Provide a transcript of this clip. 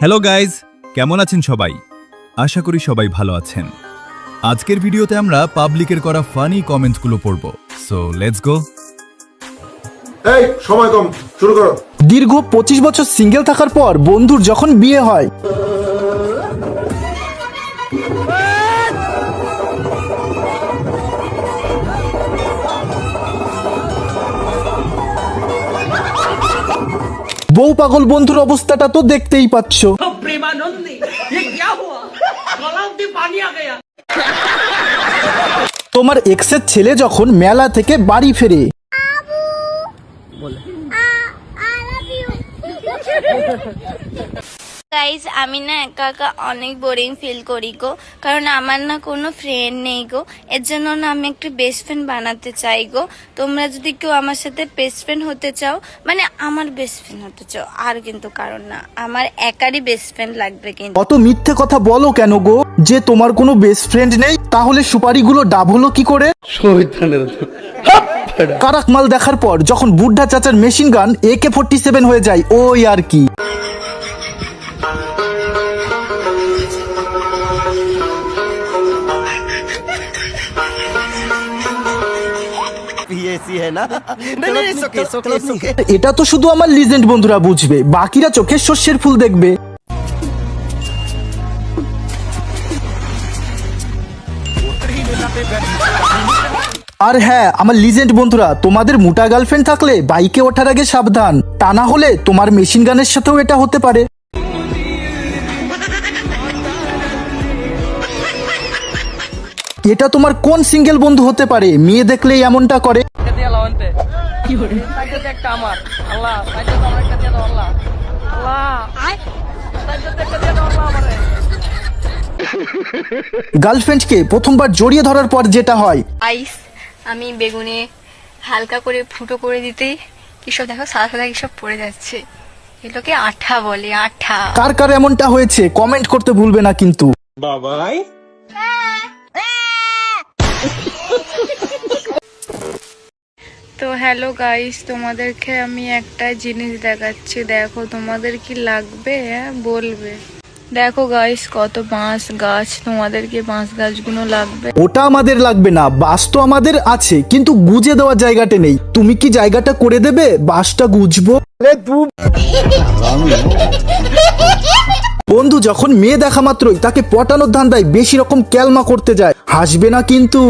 Hello guys, কেমন আছেন সবাই? আশা করি সবাই ভালো আছেন। আজকের ভিডিওতে আমরা পাবলিকের করা ফানি কমেন্টসগুলো পড়ব। So let's go. এই সময় কম, শুরু করো। দীর্ঘ 25 বছর সিঙ্গেল থাকার পর বন্ধুর যখন বিয়ে হয়, বউ পাগল বন্ধুর অবস্থাটা তো দেখতেই পাচ্ছ। प्रेमानंदी ये क्या हुआ गला में पानी आ गया। তোমার এক্সের ছেলে যখন মেলা থেকে বাড়ি ফেরে, গাইজ আমি না একা একা অনেক বোরিং ফিল করি গো, কারণ আমার না কোনো ফ্রেন্ড নেই গো। এর জন্য না আমি একটা বেস্ট ফ্রেন্ড বানাতে চাই গো। তোমরা যদি কেউ আমার সাথে বেস্ট ফ্রেন্ড হতে চাও, মানে আমার বেস্ট ফ্রেন্ড হতে চাও, আর কিন্তু কারণ না, আমার একারই বেস্ট ফ্রেন্ড লাগবে। কিন্তু অত মিথ্যে কথা বলো কেন গো যে তোমার কোনো বেস্ট ফ্রেন্ড নেই? তাহলে সুপারিগুলো ডাব হলো কি করে? কারাক মাল দেখার পর যখন বুদ্ধা চাচার মেশিন গান AK-47 হয়ে যায়, ওই আর কি। এটা তো শুধু আমার লিজেন্ড বন্ধুরা বুঝবে, বাকিরা চোখে শস্যের ফুল দেখবে। আর হ্যাঁ, আমার লিজেন্ড বন্ধুরা, তোমাদের মোটা গার্লফ্রেন্ড থাকলে বাইকে ওঠার আগে সাবধান, তা না হলে তোমার মেশিন গানের সাথেও এটা হতে পারে। এটা তোমার কোন সিঙ্গেল বন্ধু হতে পারে মেয়ে দেখলেই এমনটা করে? গার্লফ্রেন্ডকে প্রথমবার জড়িয়ে ধরার পর যেটা হয়, আইস আমি বেগুনে হালকা করে ফুটো করে দিতেই কিসব দেখো সাদা সাদা কিসব পড়ে যাচ্ছে, এগুলোকে আঠা বলে, আঠা। কার কার এমনটা হয়েছে কমেন্ট করতে ভুলবে না কিন্তু। তো হ্যালো গাইস, তোমাদেরকে আমি একটা জিনিস দেখাচ্ছি, দেখো তোমাদের কি লাগবে বলবে। দেখো গাইস কত বাঁশ গাছ, তোমাদের কি বাঁশ গাছগুলো লাগবে? ওটা আমাদের লাগবে না, বাস তো আমাদের আছে, কিন্তু গুজে দেওয়ার জায়গাটা নেই। তুমি কি জায়গাটা করে দেবে? বাসটা গুজবো। বন্ধু যখন মেয়ে দেখা মাত্রই তাকে পটানোর ধান্দায় বেশি রকম ক্যালমা করতে যায়, হাসবে না কিন্তু।